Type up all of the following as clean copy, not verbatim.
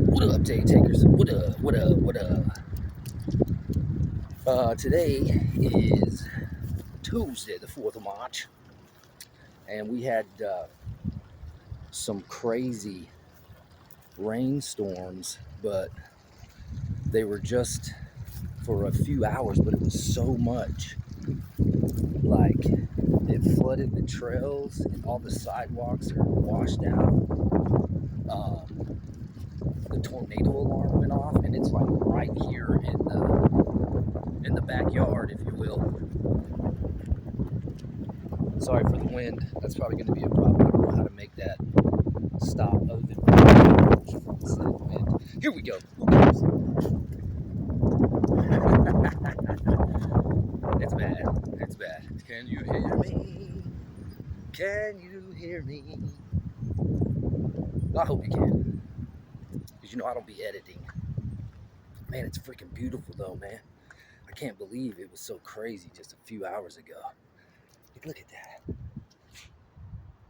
What up, day takers? What up? What up? What up? Today is Tuesday, the 4th of March, and we had some crazy rainstorms, but they were just for a few hours, but it was so much. Like, it flooded the trails, and all the sidewalks are washed out. The tornado alarm went off, and it's like right here in the backyard, if you will. Sorry for the wind. That's probably going to be a problem. I don't know how to make that stop other than wind. Here we go. Who cares? It's bad. It's bad. Can you hear me? Can you hear me? I hope you can. Because you know I don't be editing. Man, it's freaking beautiful though, man. I can't believe it was so crazy just a few hours ago. Like, look at that.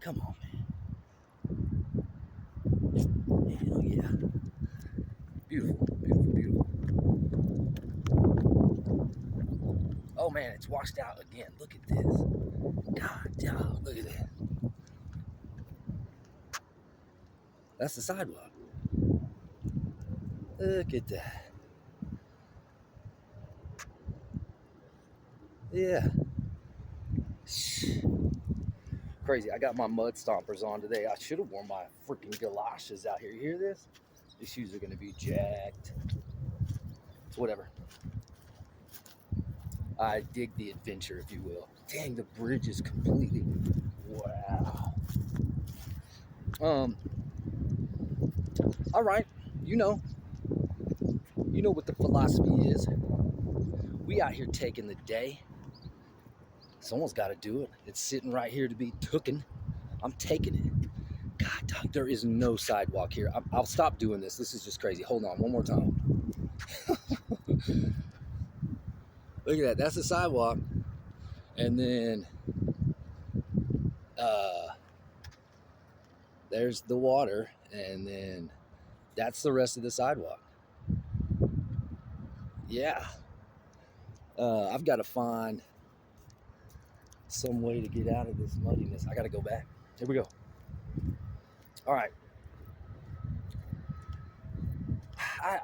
Come on, man. Hell yeah. Beautiful, beautiful, beautiful. Oh man, it's washed out again. Look at this. God, dog, look at that. That's the sidewalk. Look at that. Yeah. Crazy. I got my mud stompers on today. I should have worn my freaking galoshes out here. You hear this? These shoes are going to be jacked. It's whatever. I dig the adventure, if you will. Dang, the bridge is completely... Wow. All right. You know what the philosophy is. We out here taking the day. Someone's got to do it. It's sitting right here to be tooken. I'm taking it. God, dog, there is no sidewalk here. I'll stop doing this. This is just crazy. Hold on, one more time. Look at that. That's the sidewalk. And then there's the water. And then that's the rest of the sidewalk. Yeah. I've got to find some way to get out of this muddiness. I got to go back. Here we go. All right.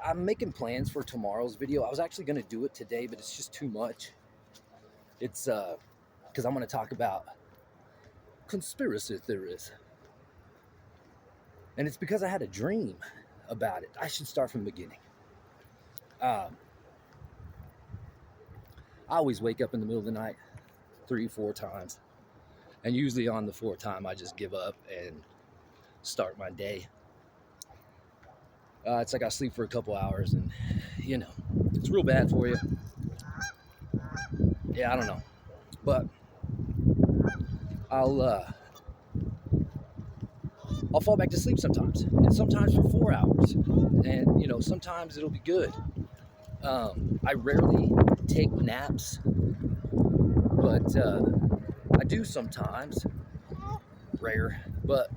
I'm making plans for tomorrow's video. I was actually going to do it today, but it's just too much. It's because I'm going to talk about conspiracy theories. And it's because I had a dream about it. I should start from the beginning. I always wake up in the middle of the night 3-4 times. And usually on the 4th time, I just give up and start my day. It's like I sleep for a couple hours and, it's real bad for you. Yeah, I don't know. But I'll fall back to sleep sometimes. And sometimes for 4 hours. And, sometimes it'll be good. I rarely take naps. But I do sometimes. Rare. But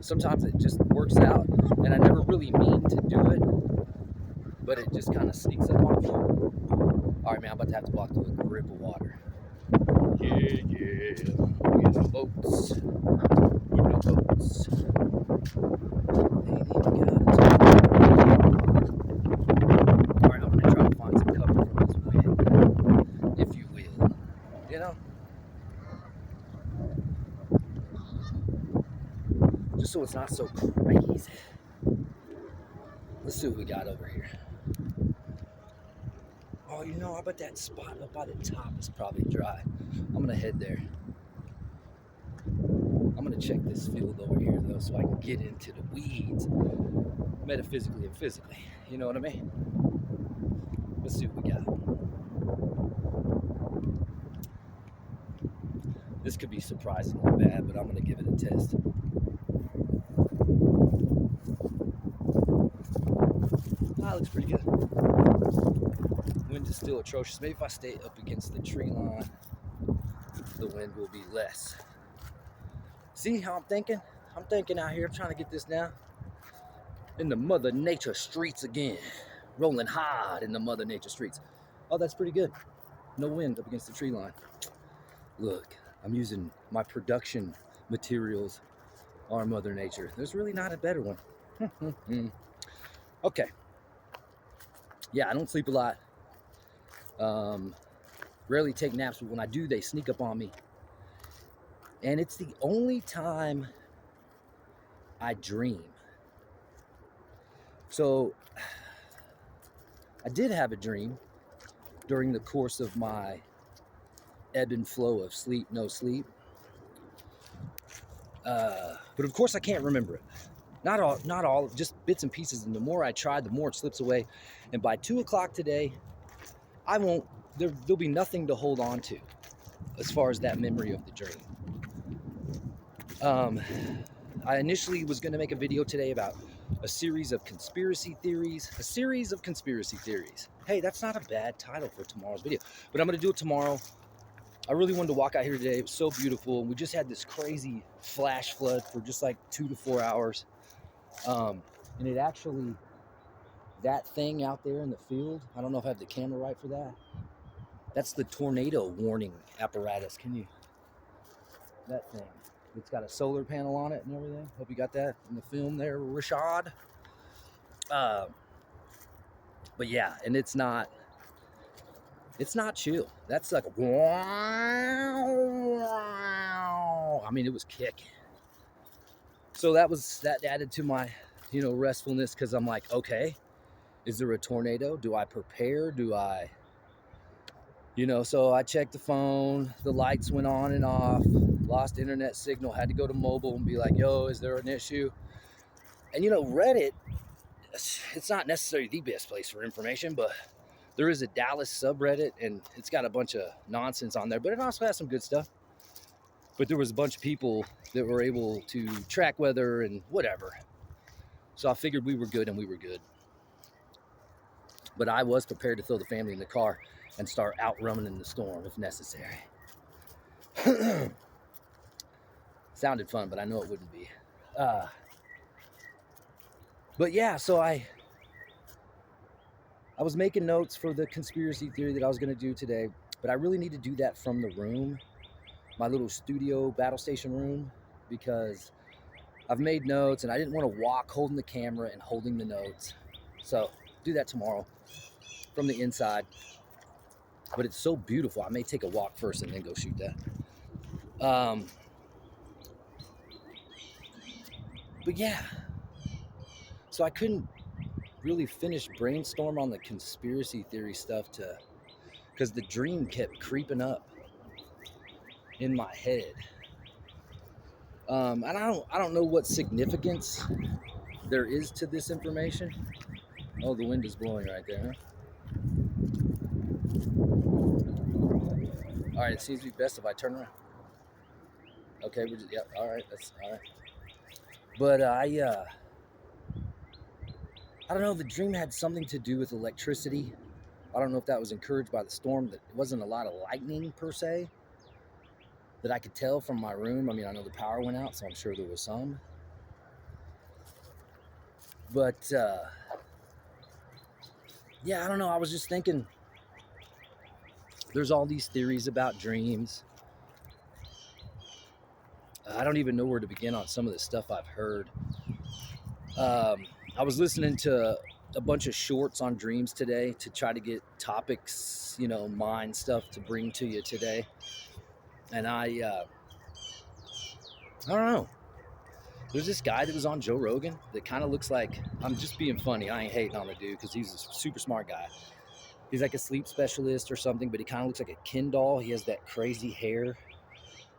sometimes it just works out. And I never really mean to do it. But it just kind of sneaks up on me. All right, man, I'm about to have to walk through a grip of water. Yeah. We in the boats. We're in the boats. All right, I'm going to try to find some cover from this wind, if you will. Just so it's not so crazy. Let's see what we got over here. Oh, I bet that spot up by the top is probably dry. I'm going to head there. I'm going to check this field over here, though, so I can get into the weeds, metaphysically and physically. You know what I mean? Let's see what we got. This could be surprisingly bad, but I'm gonna give it a test. Ah, looks pretty good. Wind is still atrocious. Maybe if I stay up against the tree line, the wind will be less. See how I'm thinking? I'm thinking out here. I'm trying to get this now. In the Mother Nature streets again. Rolling hard in the Mother Nature streets. Oh, that's pretty good. No wind up against the tree line. Look, I'm using my production materials on Mother Nature. There's really not a better one. Okay. Yeah, I don't sleep a lot. Rarely take naps, but when I do, they sneak up on me. And it's the only time I dream. So I did have a dream during the course of my ebb and flow of sleep, no sleep. But of course I can't remember it. Not all, just bits and pieces. And the more I try, the more it slips away. And by 2 o'clock today, there'll be nothing to hold on to as far as that memory of the dream. I initially was going to make a video today about a series of conspiracy theories. Hey, that's not a bad title for tomorrow's video, but I'm going to do it tomorrow. I really wanted to walk out here today. It was so beautiful. We just had this crazy flash flood for just like 2 to 4 hours. And it actually, that thing out there in the field, I don't know if I have the camera right for that. That's the tornado warning apparatus. That thing. It's got a solar panel on it and everything. Hope you got that in the film there, Rashad. But yeah, and it's not chill. That's like wow. I mean, it was kicking. So that added to my, restfulness, because I'm like, okay, is there a tornado? Do I prepare? Do I, so I checked the phone, the lights went on and off, lost internet signal, had to go to mobile and be like, yo, is there an issue? And Reddit, it's not necessarily the best place for information, but there is a Dallas subreddit, and it's got a bunch of nonsense on there, but it also has some good stuff. But there was a bunch of people that were able to track weather and whatever. So I figured we were good, and we were good. But I was prepared to throw the family in the car and start outrunning in the storm if necessary. Sounded fun, but I know it wouldn't be. But yeah, so I was making notes for the conspiracy theory that I was going to do today, but I really need to do that from the room, my little studio battle station room, because I've made notes and I didn't want to walk holding the camera and holding the notes. So do that tomorrow from the inside. But it's so beautiful. I may take a walk first and then go shoot that. But yeah, so I couldn't really finish brainstorm on the conspiracy theory stuff because the dream kept creeping up in my head. And I don't know what significance there is to this information. Oh, the wind is blowing right there, huh? All right, it seems to be best if I turn around. Okay, all right, that's all right. But I don't know, the dream had something to do with electricity. I don't know if that was encouraged by the storm. That it wasn't a lot of lightning per se that I could tell from my room. I mean, I know the power went out, so I'm sure there was some. But yeah, I don't know. I was just thinking, there's all these theories about dreams. I don't even know where to begin on some of the stuff I've heard. I was listening to a bunch of shorts on dreams today to try to get topics, mind stuff to bring to you today. And I don't know. There's this guy that was on Joe Rogan that kind of looks like, I'm just being funny. I ain't hating on the dude because he's a super smart guy. He's like a sleep specialist or something, but he kind of looks like a Ken doll. He has that crazy hair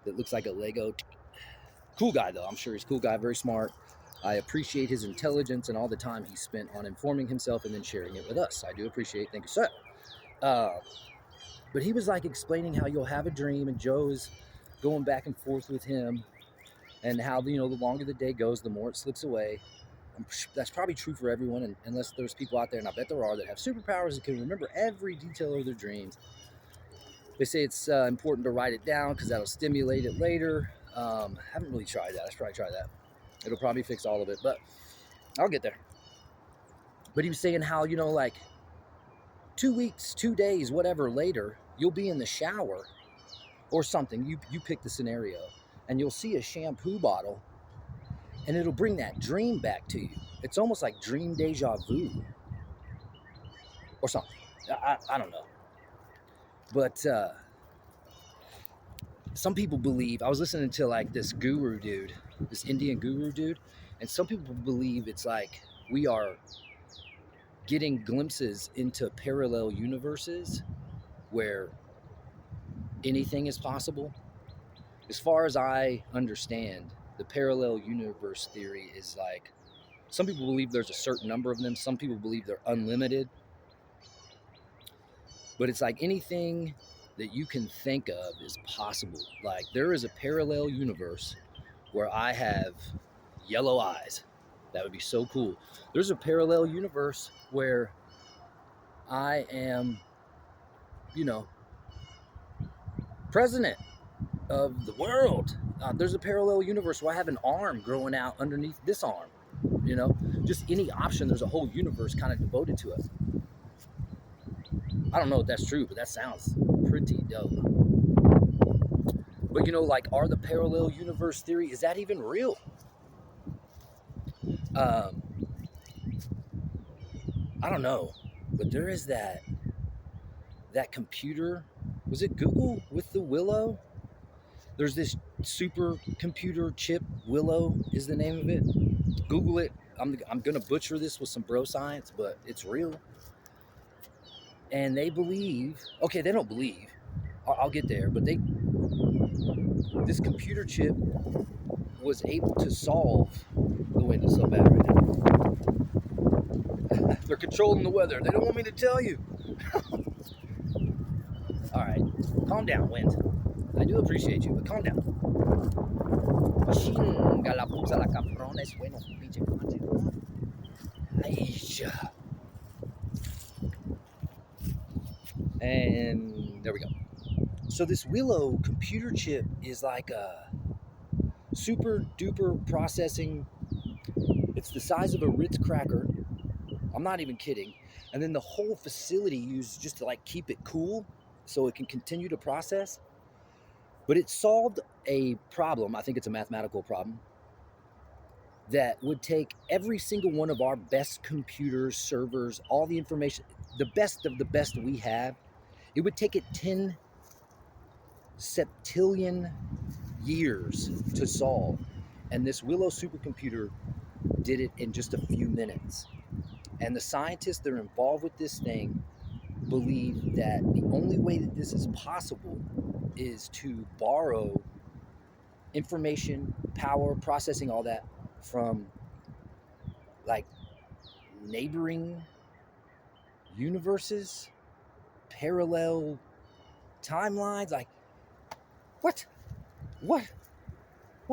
that looks like a Lego. Cool guy, though. I'm sure he's a cool guy, very smart. I appreciate his intelligence and all the time he spent on informing himself and then sharing it with us. I do appreciate it. Thank you, sir. But he was like explaining how you'll have a dream, and Joe's going back and forth with him, and how, you know, the longer the day goes, the more it slips away. That's probably true for everyone, and unless there's people out there, and I bet there are, that have superpowers and can remember every detail of their dreams. They say it's important to write it down because that'll stimulate it later. Haven't really tried that. I should probably try that. It'll probably fix all of it, but I'll get there. But he was saying how, you know, like 2 weeks, 2 days, whatever later, you'll be in the shower or something. You pick the scenario, and you'll see a shampoo bottle, and it'll bring that dream back to you. It's almost like dream deja vu or something. I don't know. But some people believe, I was listening to like this guru dude, this Indian guru dude, and some people believe it's like we are getting glimpses into parallel universes where anything is possible. As far as I understand, the parallel universe theory is like, some people believe there's a certain number of them, some people believe they're unlimited. But it's like anything that you can think of is possible. Like there is a parallel universe where I have yellow eyes. That would be so cool. There's a parallel universe where I am, you know, president of the world. There's a parallel universe where I have an arm growing out underneath this arm. You know, just any option. There's a whole universe kind of devoted to us. I don't know if that's true, but that sounds pretty dope. But you know, like, are the parallel universe theory, is that even real? I don't know, but there is that computer. Was it Google with the Willow? There's this supercomputer chip. Willow is the name of it. Google it. I'm gonna butcher this with some bro science, but it's real. And they believe, okay, they don't believe, I'll get there, but this computer chip was able to solve, the wind is so bad right now. They're controlling the weather. They don't want me to tell you. All right, calm down, wind. I do appreciate you, but calm down. Chinga la puta la cabrona es bueno, pinche madre. And there we go. So this Willow computer chip is like a super duper processing. It's the size of a Ritz cracker. I'm not even kidding. And then the whole facility used just to like keep it cool so it can continue to process. But it solved a problem. I think it's a mathematical problem that would take every single one of our best computers, servers, all the information, the best of the best we have. It would take it 10 septillion years to solve. And this Willow supercomputer did it in just a few minutes. And the scientists that are involved with this thing believe that the only way that this is possible is to borrow information, power, processing, all that from like neighboring universes, parallel timelines. Like, what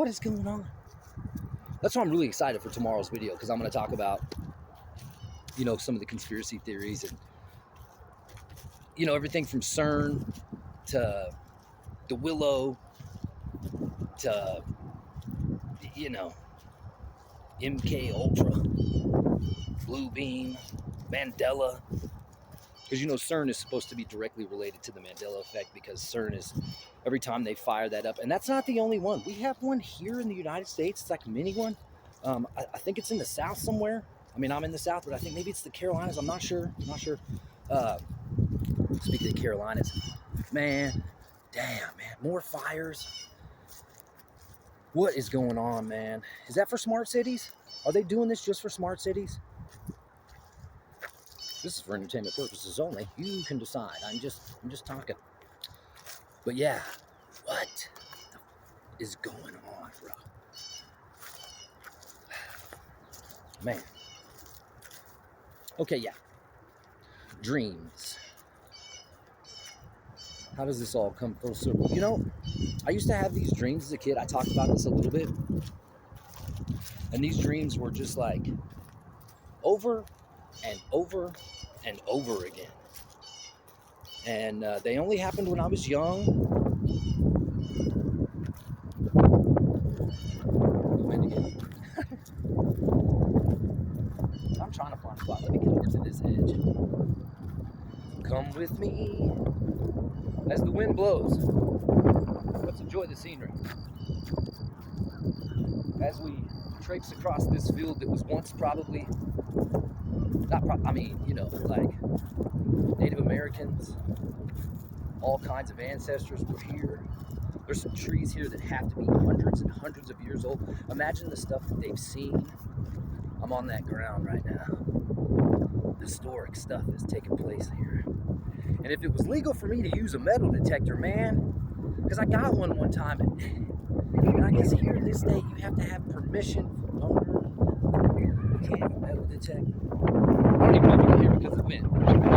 is going on? That's why I'm really excited for tomorrow's video, because I'm going to talk about, you know, some of the conspiracy theories and, you know, everything from CERN to the Willow to, you know, MK Ultra, Blue Beam, Mandela. Because, you know, CERN is supposed to be directly related to the Mandela effect, because CERN is, every time they fire that up, and that's not the only one. We have one here in the United States. It's like a mini one. I think it's in the South somewhere. I mean, I'm in the South, but I think maybe it's the Carolinas. I'm not sure. Speaking of Carolinas, man, damn, man, more fires. What is going on, man? Is that for smart cities? Are they doing this just for smart cities? This is for entertainment purposes only. You can decide. I'm just talking. But yeah, what is going on, bro? Man. Okay, yeah. Dreams. How does this all come full circle? You know, I used to have these dreams as a kid. I talked about this a little bit. And these dreams were just like over and over and over again. And they only happened when I was young. I'm trying to find a spot. Let me get over to this edge. Come with me as the wind blows. Let's enjoy the scenery. As we traipse across this field that was once probably, like Native Americans, all kinds of ancestors were here. There's some trees here that have to be hundreds and hundreds of years old. Imagine the stuff that they've seen. I'm on that ground right now. Historic stuff is taking place here. And if it was legal for me to use a metal detector, man, because I got one time, and I guess here in this state, you have to have permission from owner. You can't metal detect. I don't even know if you can hear it because of the wind. I'm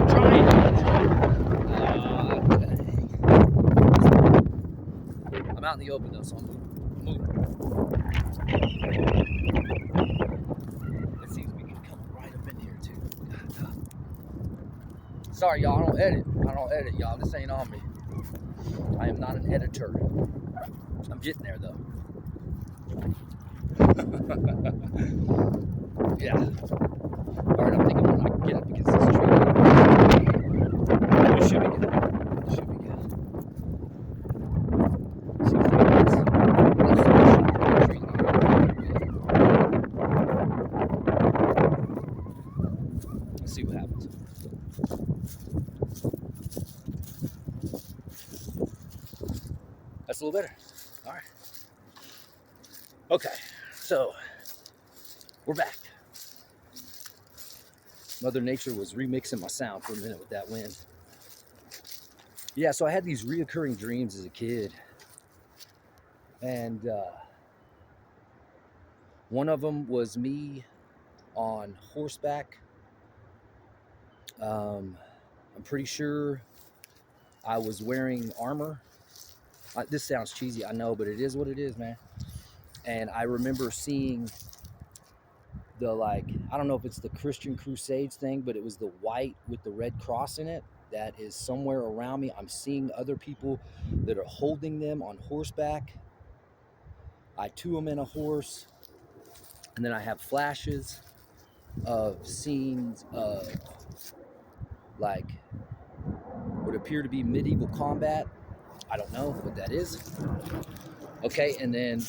trying. I'm out in the open though, so I'm moving. It seems we can come right up in here too. Sorry, y'all. I don't edit, y'all. This ain't on me. I am not an editor. I'm getting there though. Yeah. Alright, I'm thinking when I can get up against this tree. It should be good. It should be good. Let's see what happens. That's a little better. Alright. Okay, so we're back. Mother Nature was remixing my sound for a minute with that wind. Yeah, so I had these reoccurring dreams as a kid. And one of them was me on horseback. I'm pretty sure I was wearing armor. This sounds cheesy, I know, but it is what it is, man. And I remember seeing the, like, I don't know if it's the Christian Crusades thing, but it was the white with the red cross in it. That is somewhere around me. I'm seeing other people that are holding them on horseback. I too am in a horse. And then I have flashes of scenes of, like, what appear to be medieval combat. I don't know what that is. Okay, and then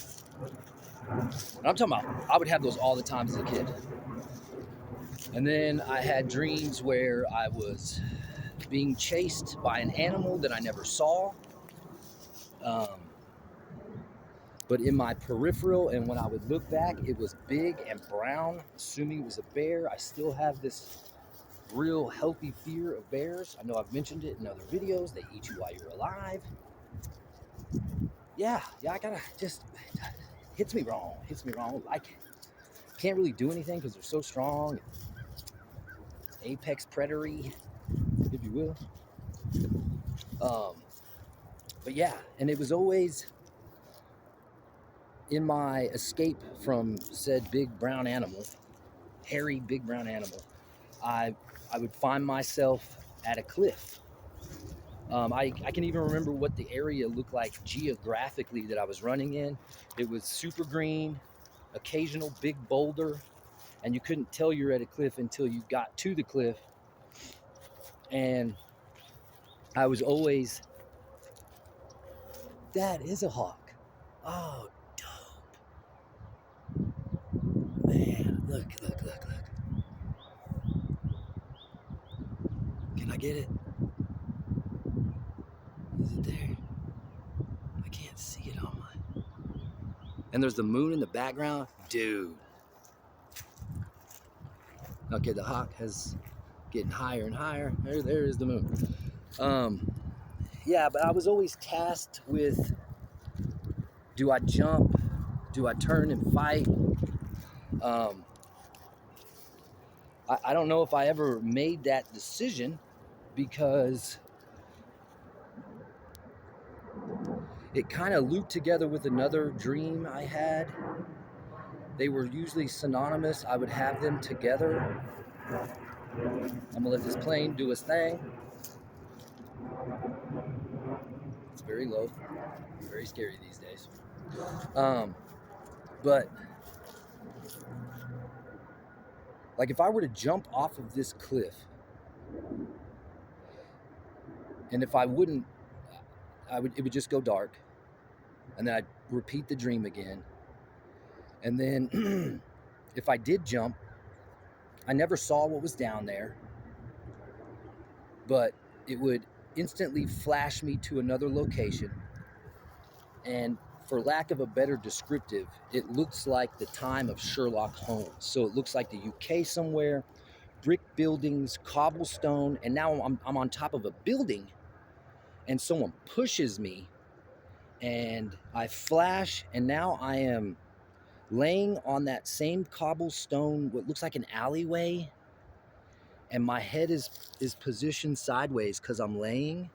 I'm talking about, I would have those all the time as a kid. And then I had dreams where I was being chased by an animal that I never saw. But in my peripheral, and when I would look back, it was big and brown, assuming it was a bear. I still have this real healthy fear of bears. I know I've mentioned it in other videos. They eat you while you're alive. Yeah, I gotta just, hits me wrong. I can't really do anything because they're so strong. Apex predatory, if you will. But yeah, and it was always in my escape from said big brown animal, hairy big brown animal, I would find myself at a cliff. I can even remember what the area looked like geographically that I was running in. It was super green, occasional big boulder, and you couldn't tell you're at a cliff until you got to the cliff. And I was always, that is a hawk. Oh, dope. Man, look. Can I get it? Is it there? I can't see it on my... And there's the moon in the background. Dude. Okay, the hawk has getting higher and higher. There is the moon. Yeah, but I was always tasked with, do I jump? Do I turn and fight? I don't know if I ever made that decision, because it kind of looped together with another dream I had. They were usually synonymous. I would have them together. I'm gonna let this plane do its thing. It's very low, very scary these days. But like if I were to jump off of this cliff, and if I wouldn't, it would just go dark, and then I'd repeat the dream again. And then if I did jump, I never saw what was down there, but it would instantly flash me to another location. And for lack of a better descriptive, it looks like the time of Sherlock Holmes. So it looks like the UK somewhere, brick buildings, cobblestone, and now I'm on top of a building, and someone pushes me, and I flash, and now I am laying on that same cobblestone, what looks like an alleyway, and my head is positioned sideways because I'm laying,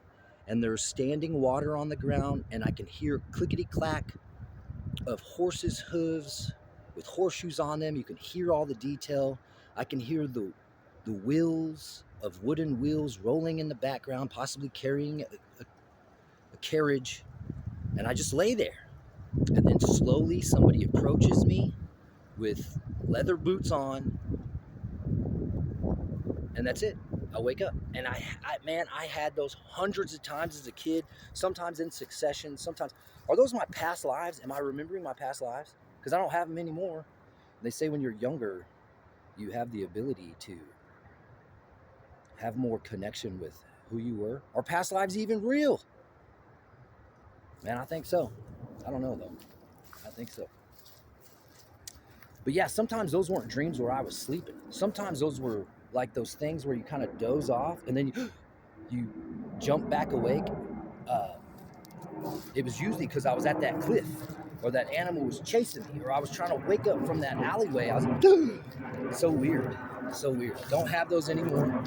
and there's standing water on the ground, and I can hear clickety-clack of horses' hooves with horseshoes on them. You can hear all the detail. I can hear the wheels of wooden wheels rolling in the background, possibly carrying a carriage, and I just lay there. And then slowly somebody approaches me with leather boots on, and that's it. I wake up, and man, I had those hundreds of times as a kid, sometimes in succession, sometimes. Are those my past lives? Am I remembering my past lives? Because I don't have them anymore. They say when you're younger, you have the ability to have more connection with who you were. Are past lives even real? Man, I think so. I don't know, though. I think so. But yeah, sometimes those weren't dreams where I was sleeping. Sometimes those were like those things where you kind of doze off and then you jump back awake. It was usually because I was at that cliff, or that animal was chasing me, or I was trying to wake up from that alleyway. I was like, so weird, so weird. Don't have those anymore.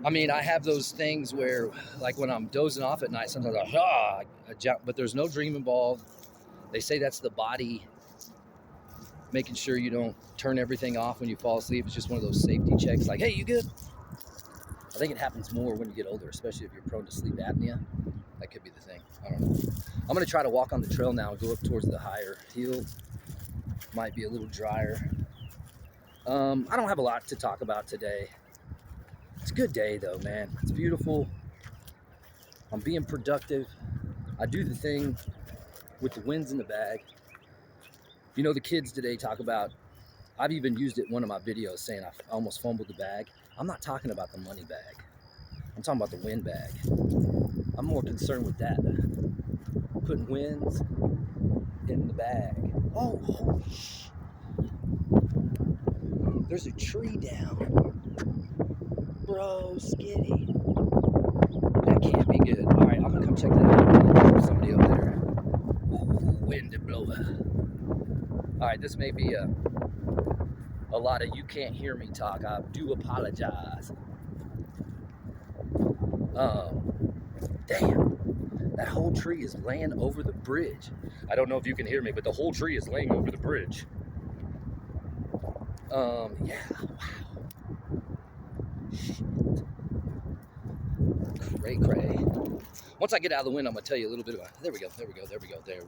I mean, I have those things where, like when I'm dozing off at night, sometimes I jump, but there's no dream involved. They say that's the body making sure you don't turn everything off when you fall asleep. It's just one of those safety checks, like, hey, you good? I think it happens more when you get older, especially if you're prone to sleep apnea. That could be the thing. I don't know. I'm going to try to walk on the trail now and go up towards the higher hill. Might be a little drier. I don't have a lot to talk about today. It's a good day, though, man. It's beautiful. I'm being productive. I do the thing with the winds in the bag. You know, the kids today talk about, I've even used it in one of my videos saying I almost fumbled the bag. I'm not talking about the money bag. I'm talking about the wind bag. I'm more concerned with that. Putting winds in the bag. Oh, holy sh! There's a tree down. Bro, skitty. That can't be good. All right, I'm gonna come check that out. There's somebody up there. Ooh, wind blower. All right, this may be a lot of you can't hear me talk. I do apologize. Damn, that whole tree is laying over the bridge. I don't know if you can hear me, but the whole tree is laying over the bridge. Yeah, wow. Shit. Cray. Once I get out of the wind, I'm gonna tell you a little bit about, there we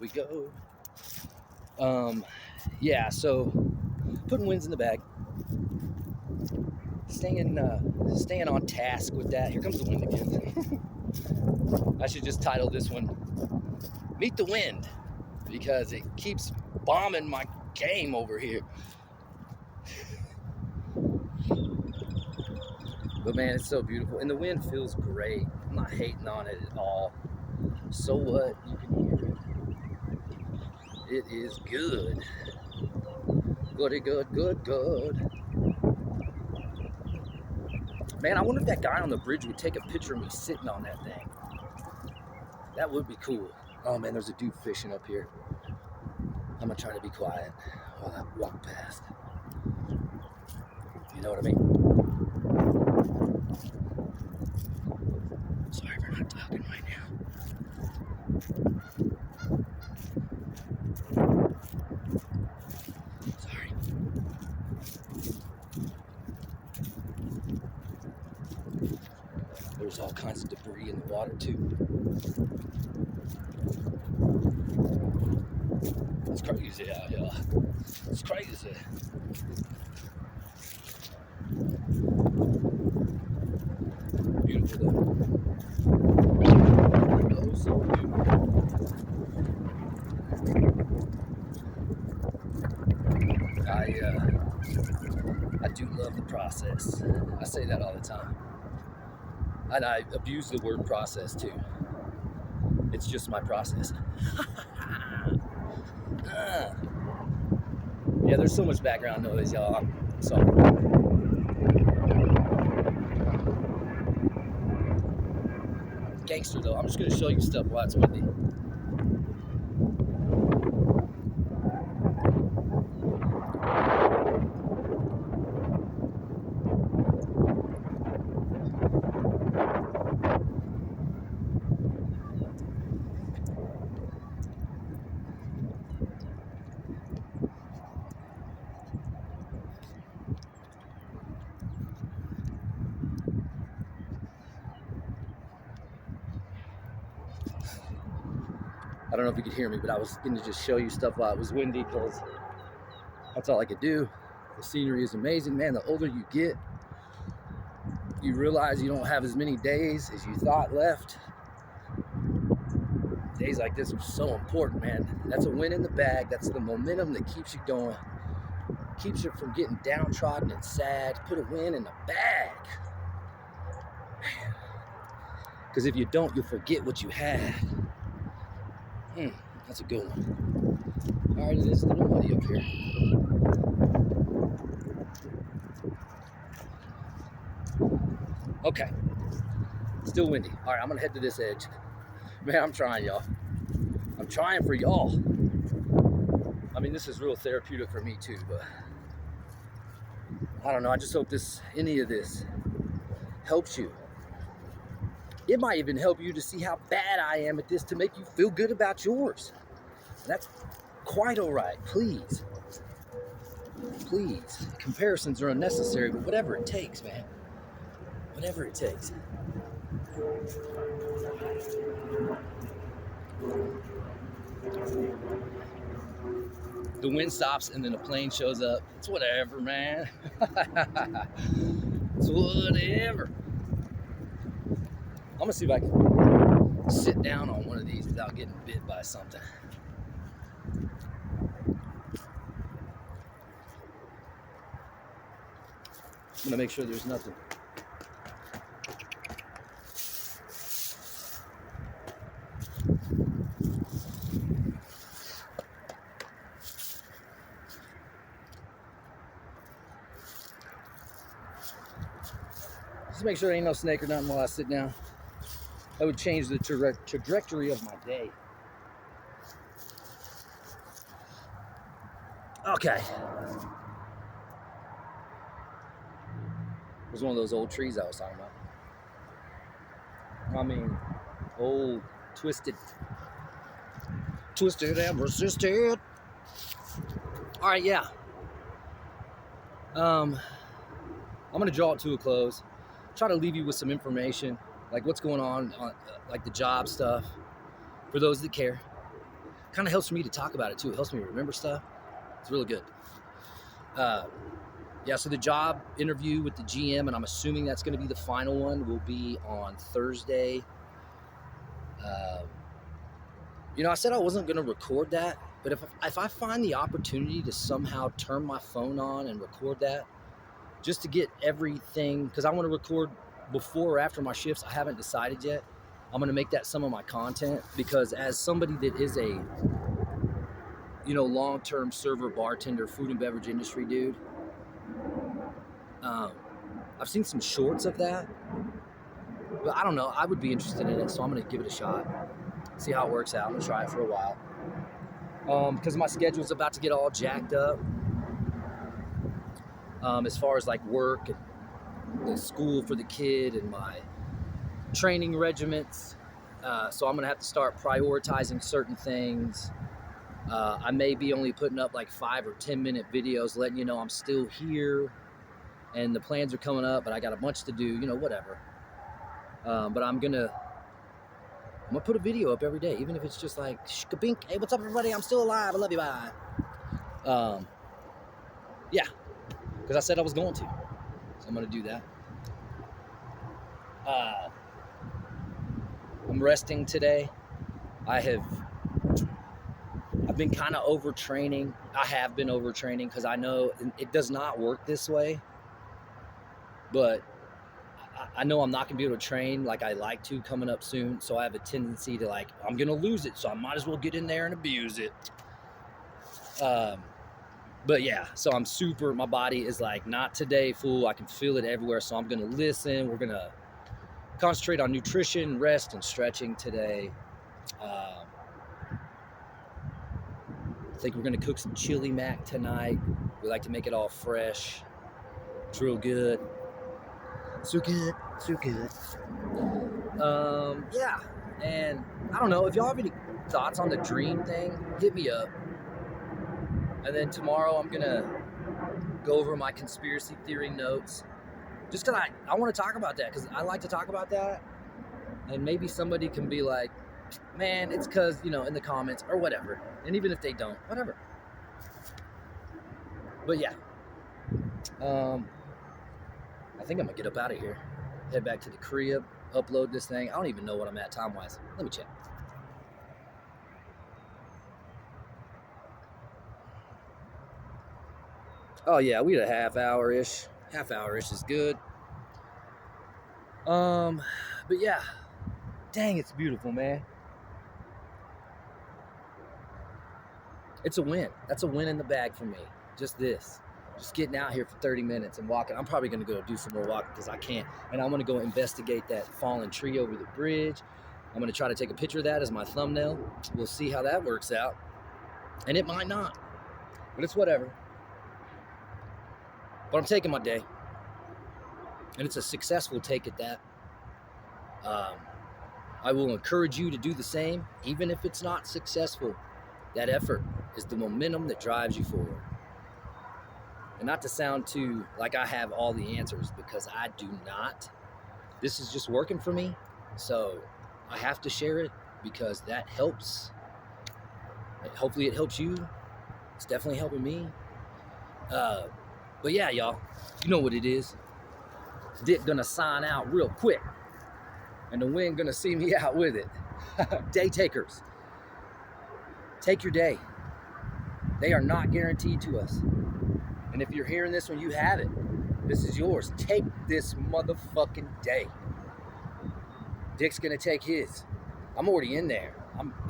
go. Yeah, so putting winds in the bag. Staying on task with that. Here comes the wind again. I should just title this one, Meet the Wind, because it keeps bombing my game over here. But man, it's so beautiful. And the wind feels great. I'm not hating on it at all. So what? You can hear it. It is good. Good. Man, I wonder if that guy on the bridge would take a picture of me sitting on that thing. That would be cool. Oh man, there's a dude fishing up here. I'm gonna try to be quiet while I walk past. You know what I mean? Sorry for not talking right now. hard too. It's crazy out here. It's crazy. Beautiful though. Oh, so beautiful. I do love the process. I say that all the time. And I abuse the word process too. It's just my process. Yeah, there's so much background noise, y'all. I'm sorry. Gangster though. I'm just gonna show you stuff while it's windy. I don't know if you could hear me, but I was going to just show you stuff while it was windy because that's all I could do. The scenery is amazing, man. The older you get, you realize you don't have as many days as you thought left. Days like this are so important, man. That's a win in the bag. That's the momentum that keeps you going, keeps you from getting downtrodden and sad. Put a win in the bag. Because if you don't, you'll forget what you had. That's a good one. All right, it is a little muddy up here. Okay, still windy. All right, I'm gonna head to this edge. Man, I'm trying, y'all. I'm trying for y'all. I mean, this is real therapeutic for me too, but I don't know. I just hope any of this helps you. It might even help you to see how bad I am at this to make you feel good about yours. That's quite all right. Please. Please. Comparisons are unnecessary, but whatever it takes, man. Whatever it takes. The wind stops and then a plane shows up. It's whatever, man. It's whatever. I'm gonna see if I can sit down on one of these without getting bit by something. I'm gonna make sure there's nothing. Just make sure there ain't no snake or nothing while I sit down. That would change the trajectory of my day. Okay. It was one of those old trees I was talking about. I mean, old, twisted and resisted. All right, yeah. I'm gonna draw it to a close. Try to leave you with some information, like what's going on like the job stuff, for those that care. Kind of helps me to talk about it too. It helps me remember stuff. It's really good. Yeah, so the job interview with the GM, and I'm assuming that's going to be the final one, will be on Thursday. You know, I said I wasn't going to record that, but if I find the opportunity to somehow turn my phone on and record that, just to get everything, because I want to record before or after my shifts. I haven't decided yet. I'm going to make that some of my content, because as somebody that is a, you know, long-term server, bartender, food and beverage industry dude, I've seen some shorts of that, but I don't know. I would be interested in it, so I'm going to give it a shot, see how it works out. I'm going to try it for a while, because my schedule's about to get all jacked up. As far as like work and the school for the kid and my training regiments. So I'm gonna have to start prioritizing certain things. I may be only putting up like 5 or 10 minute videos letting you know I'm still here and the plans are coming up, but I got a bunch to do, you know, whatever. But I'm gonna I'm gonna put a video up every day, even if it's just like, shkabink, hey, what's up, everybody? I'm still alive. I love you, bye. Yeah, because I said I was going to. So I'm gonna do that. I'm resting today. I've been kind of overtraining. I have been overtraining because I know it does not work this way. But I know I'm not gonna be able to train like I like to coming up soon. So I have a tendency to like, I'm gonna lose it. So I might as well get in there and abuse it. But yeah, so I'm super, my body is like, not today, fool. I can feel it everywhere. So I'm gonna listen. We're gonna concentrate on nutrition, rest, and stretching today. I think we're gonna cook some chili mac tonight. We like to make it all fresh. It's real good. So good, so good. Yeah, and I don't know, if y'all have any thoughts on the dream thing, hit me up. And then tomorrow I'm gonna go over my conspiracy theory notes. Just because I want to talk about that, because I like to talk about that. And maybe somebody can be like, man, it's because, you know, in the comments or whatever. And even if they don't, whatever. But yeah. I think I'm going to get up out of here. Head back to the crib, upload this thing. I don't even know what I'm at time-wise. Let me check. Oh yeah, we had a half hour-ish. Half hour-ish is good. But yeah. Dang, it's beautiful, man. It's a win. That's a win in the bag for me. Just this. Just getting out here for 30 minutes and walking. I'm probably going to go do some more walking because I can't. And I'm going to go investigate that fallen tree over the bridge. I'm going to try to take a picture of that as my thumbnail. We'll see how that works out. And it might not. But it's whatever. But I'm taking my day. And it's a successful take at that. I will encourage you to do the same, even if it's not successful. That effort is the momentum that drives you forward. And not to sound too like I have all the answers, because I do not. This is just working for me. So I have to share it because that helps. Hopefully it helps you. It's definitely helping me. But yeah, y'all, you know what it is. Dick gonna sign out real quick. And the wind gonna see me out with it. Day takers. Take your day. They are not guaranteed to us. And if you're hearing this when you have it, this is yours. Take this motherfucking day. Dick's gonna take his. I'm already in there.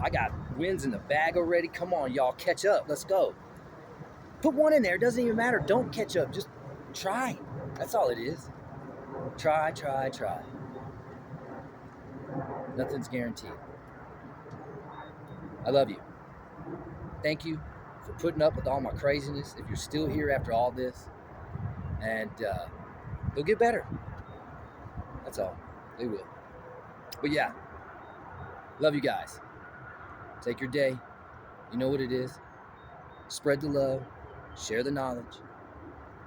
I got wins in the bag already. Come on, y'all, catch up. Let's go. Put one in there. It doesn't even matter. Don't catch up. Just try. That's all it is. Try, try, try. Nothing's guaranteed. I love you. Thank you for putting up with all my craziness. If you're still here after all this, and they'll get better. That's all. They will. But yeah, love you guys. Take your day. You know what it is. Spread the love. Share the knowledge.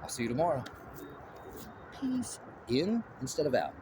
I'll see you tomorrow. Peace in instead of out.